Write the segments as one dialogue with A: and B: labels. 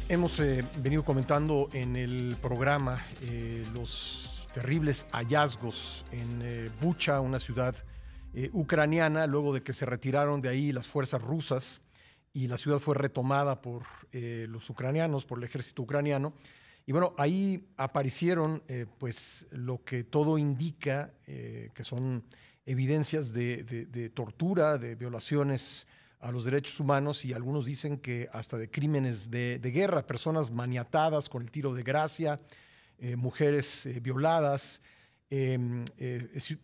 A: Hemos venido comentando en el programa los terribles hallazgos en Bucha, una ciudad ucraniana, luego de que se retiraron de ahí las fuerzas rusas y la ciudad fue retomada por los ucranianos, por el ejército ucraniano. Y bueno, ahí aparecieron pues lo que todo indica que son evidencias de tortura, de violaciones a los derechos humanos, y algunos dicen que hasta de crímenes de guerra, personas maniatadas con el tiro de gracia, mujeres violadas,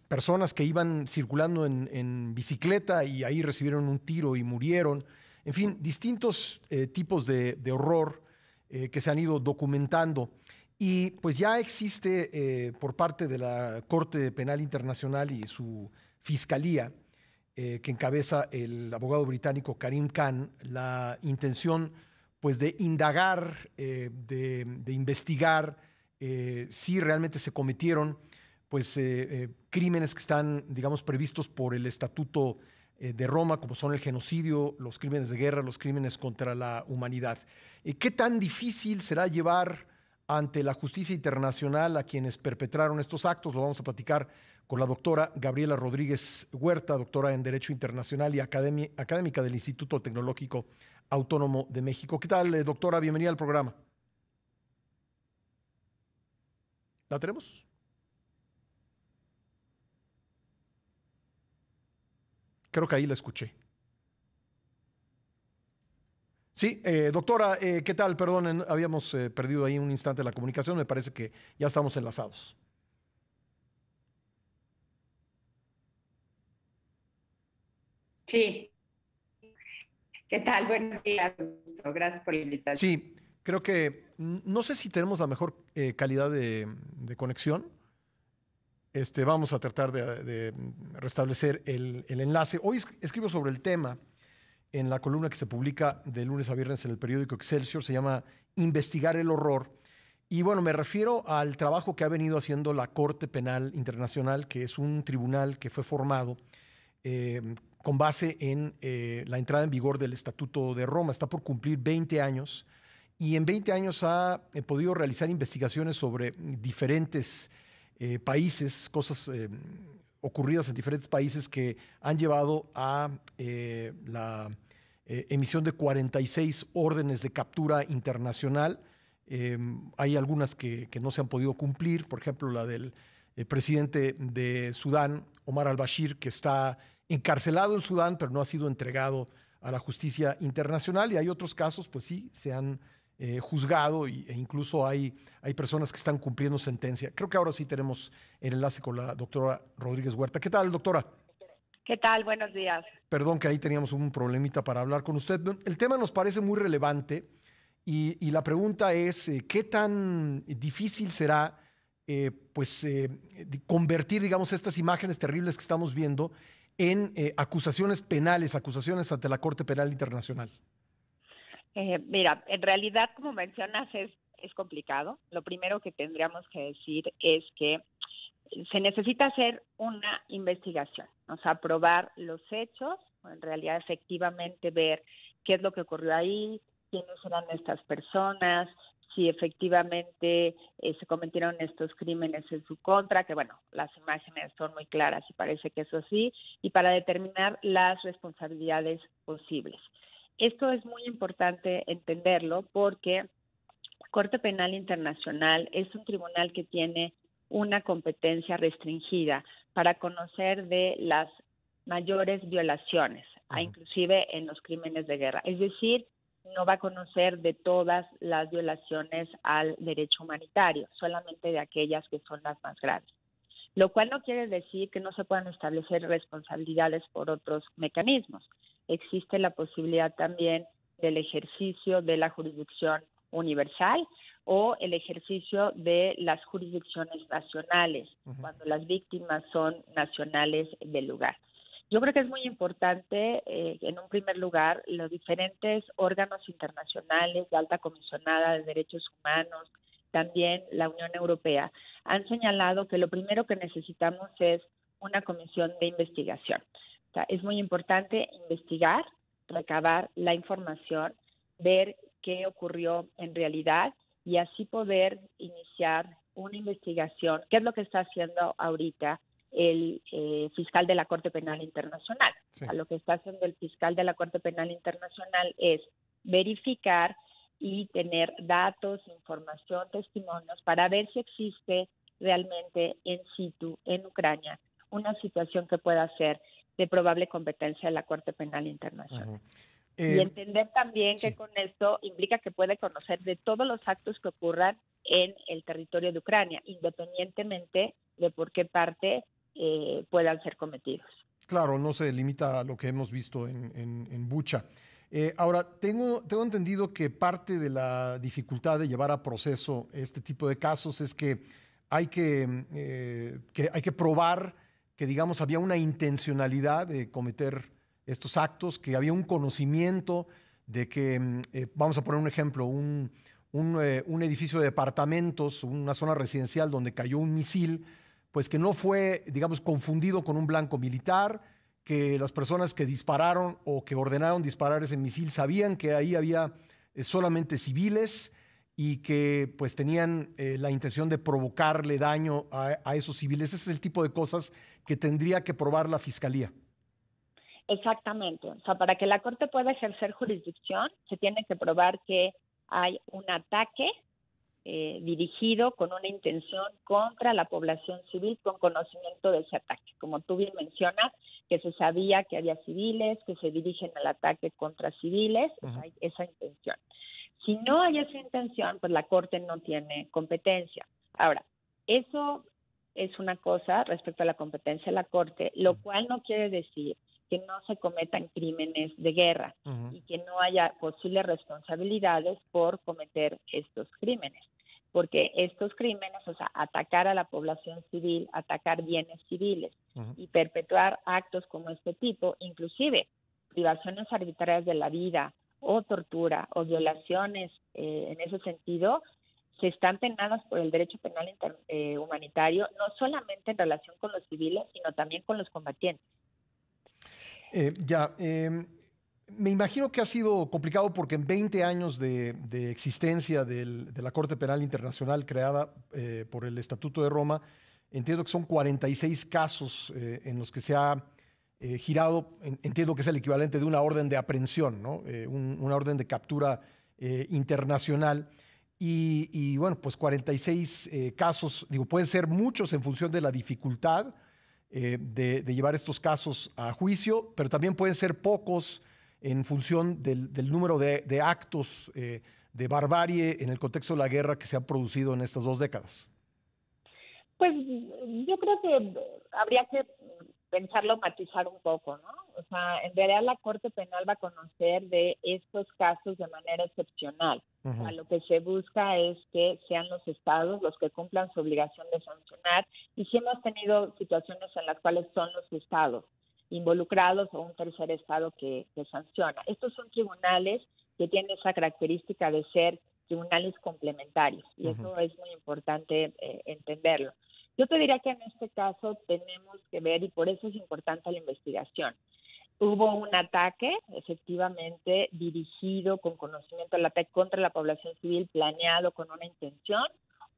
A: personas que iban circulando en bicicleta y ahí recibieron un tiro y murieron. En fin, distintos tipos de horror que se han ido documentando. Y pues ya existe por parte de la Corte Penal Internacional y su fiscalía, que encabeza el abogado británico Karim Khan, la intención pues de indagar, de investigar si realmente se cometieron pues crímenes que están, digamos, previstos por el Estatuto de Roma, como son el genocidio, los crímenes de guerra, los crímenes contra la humanidad. ¿Qué tan difícil será llevar ante la justicia internacional a quienes perpetraron estos actos? Lo vamos a platicar con la doctora Gabriela Rodríguez Huerta, doctora en Derecho Internacional y académica del Instituto Tecnológico Autónomo de México. ¿Qué tal, doctora? Bienvenida al programa. ¿La tenemos? Creo que ahí la escuché. Sí, doctora, ¿qué tal? Perdón, habíamos perdido ahí un instante la comunicación. Me parece que ya estamos enlazados.
B: Sí, ¿qué tal? Buenos días, gracias por la invitación.
A: Sí, creo que no sé si tenemos la mejor calidad de conexión. Vamos a tratar de restablecer el enlace. Hoy escribo sobre el tema en la columna que se publica de lunes a viernes en el periódico Excelsior. Se llama Investigar el horror. Y bueno, me refiero al trabajo que ha venido haciendo la Corte Penal Internacional, que es un tribunal que fue formado con base en la entrada en vigor del Estatuto de Roma. Está por cumplir 20 años y en 20 años ha podido realizar investigaciones sobre diferentes países, cosas ocurridas en diferentes países que han llevado a la emisión de 46 órdenes de captura internacional. Hay algunas que no se han podido cumplir, por ejemplo, la del presidente de Sudán, Omar al-Bashir, que está encarcelado en Sudán, pero no ha sido entregado a la justicia internacional. Y hay otros casos, pues sí, se han juzgado e incluso hay personas que están cumpliendo sentencia. Creo que ahora sí tenemos el enlace con la doctora Rodríguez Huerta. ¿Qué tal, doctora?
B: ¿Qué tal? Buenos días.
A: Perdón que ahí teníamos un problemita para hablar con usted. El tema nos parece muy relevante y la pregunta es, ¿qué tan difícil será convertir, digamos, estas imágenes terribles que estamos viendo en acusaciones penales, acusaciones ante la Corte Penal Internacional?
B: Mira, en realidad, como mencionas, es complicado. Lo primero que tendríamos que decir es que se necesita hacer una investigación, o sea, probar los hechos, o en realidad efectivamente ver qué es lo que ocurrió ahí, quiénes eran estas personas, si efectivamente se cometieron estos crímenes en su contra, que bueno, las imágenes son muy claras y parece que eso sí, y para determinar las responsabilidades posibles. Esto es muy importante entenderlo porque la Corte Penal Internacional es un tribunal que tiene una competencia restringida para conocer de las mayores violaciones, inclusive en los crímenes de guerra. Es decir, no va a conocer de todas las violaciones al derecho humanitario, solamente de aquellas que son las más graves. Lo cual no quiere decir que no se puedan establecer responsabilidades por otros mecanismos. Existe la posibilidad también del ejercicio de la jurisdicción universal o el ejercicio de las jurisdicciones nacionales, cuando las víctimas son nacionales del lugar. Yo creo que es muy importante, en un primer lugar, los diferentes órganos internacionales, la Alta Comisionada de Derechos Humanos, también la Unión Europea, han señalado que lo primero que necesitamos es una comisión de investigación. O sea, es muy importante investigar, recabar la información, ver qué ocurrió en realidad y así poder iniciar una investigación, que es lo que está haciendo ahorita el fiscal de la Corte Penal Internacional.
A: Sí.
B: Lo que está haciendo el fiscal de la Corte Penal Internacional es verificar y tener datos, información, testimonios para ver si existe realmente in situ en Ucrania una situación que pueda ser de probable competencia de la Corte Penal Internacional.
A: Uh-huh.
B: Y entender también
A: sí.
B: que con esto implica que puede conocer de todos los actos que ocurran en el territorio de Ucrania, independientemente de por qué parte puedan ser cometidos.
A: Claro, no se limita a lo que hemos visto en Bucha. Ahora, tengo entendido que parte de la dificultad de llevar a proceso este tipo de casos es que hay que probar que, digamos, había una intencionalidad de cometer estos actos, que había un conocimiento de que, vamos a poner un ejemplo, un edificio de departamentos, una zona residencial donde cayó un misil, pues que no fue, digamos, confundido con un blanco militar, que las personas que dispararon o que ordenaron disparar ese misil sabían que ahí había solamente civiles y que pues tenían la intención de provocarle daño a esos civiles. Ese es el tipo de cosas que tendría que probar la fiscalía.
B: Exactamente. O sea, para que la Corte pueda ejercer jurisdicción, se tiene que probar que hay un ataque dirigido con una intención contra la población civil con conocimiento de ese ataque. Como tú bien mencionas, que se sabía que había civiles, que se dirigen al ataque contra civiles, hay esa intención. Si no hay esa intención, pues la Corte no tiene competencia. Ahora, eso es una cosa respecto a la competencia de la Corte, lo cual no quiere decir que no se cometan crímenes de guerra y que no haya posibles responsabilidades por cometer estos crímenes. Porque estos crímenes, o sea, atacar a la población civil, atacar bienes civiles y perpetuar actos como este tipo, inclusive privaciones arbitrarias de la vida o tortura o violaciones en ese sentido, se están penadas por el derecho penal humanitario, no solamente en relación con los civiles, sino también con los combatientes.
A: Me imagino que ha sido complicado porque en 20 años de existencia de la Corte Penal Internacional creada por el Estatuto de Roma, entiendo que son 46 casos en los que se ha girado, entiendo que es el equivalente de una orden de aprehensión, ¿no? Una orden de captura internacional. Y bueno, pues 46 casos, digo, pueden ser muchos en función de la dificultad de llevar estos casos a juicio, pero también pueden ser pocos en función del número de actos de barbarie en el contexto de la guerra que se han producido en estas 2 décadas.
B: Pues yo creo que habría que pensarlo, matizar un poco, ¿no? O sea, en realidad la Corte Penal va a conocer de estos casos de manera excepcional. O sea, lo que se busca es que sean los estados los que cumplan su obligación de sancionar, y sí hemos tenido situaciones en las cuales son los estados involucrados o un tercer estado que sanciona. Estos son tribunales que tienen esa característica de ser tribunales complementarios, y eso es muy importante entenderlo. Yo te diría que en este caso tenemos que ver, y por eso es importante la investigación. Hubo un ataque, efectivamente, dirigido con conocimiento del ataque contra la población civil, planeado con una intención,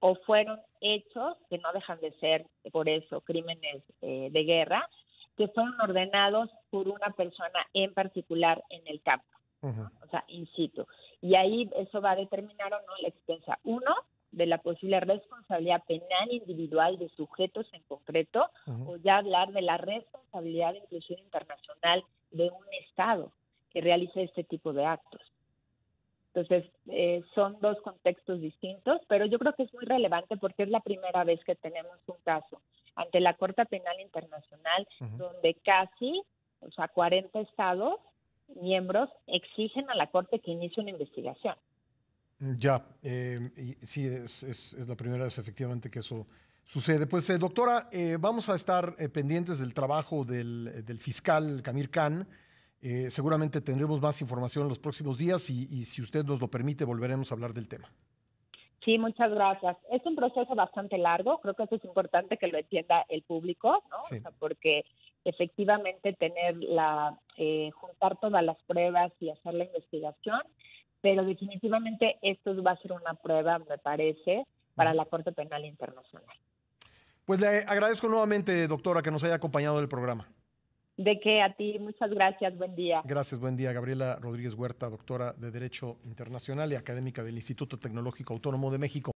B: o fueron hechos, que no dejan de ser, por eso, crímenes de guerra, que fueron ordenados por una persona en particular en el campo, ¿no? O sea, in situ. Y ahí eso va a determinar o no la existencia, uno, de la posible responsabilidad penal individual de sujetos en concreto, o ya hablar de la responsabilidad inclusive internacional de un Estado que realice este tipo de actos. Entonces, son 2 contextos distintos, pero yo creo que es muy relevante porque es la primera vez que tenemos un caso ante la Corte Penal Internacional donde casi, o sea, 40 estados miembros exigen a la Corte que inicie una investigación.
A: Ya, y sí, es la primera vez efectivamente que eso sucede. Pues, doctora, vamos a estar pendientes del trabajo del fiscal Kamer Khan. Seguramente tendremos más información en los próximos días y si usted nos lo permite, volveremos a hablar del tema.
B: Sí, muchas gracias. Es un proceso bastante largo, creo que eso es importante que lo entienda el público, ¿no?
A: Sí.
B: O sea, porque efectivamente juntar todas las pruebas y hacer la investigación pero definitivamente esto va a ser una prueba, me parece, para la Corte Penal Internacional.
A: Pues le agradezco nuevamente, doctora, que nos haya acompañado en el programa.
B: De que a ti, muchas gracias, buen día.
A: Gracias, buen día. Gabriela Rodríguez Huerta, doctora de Derecho Internacional y académica del Instituto Tecnológico Autónomo de México.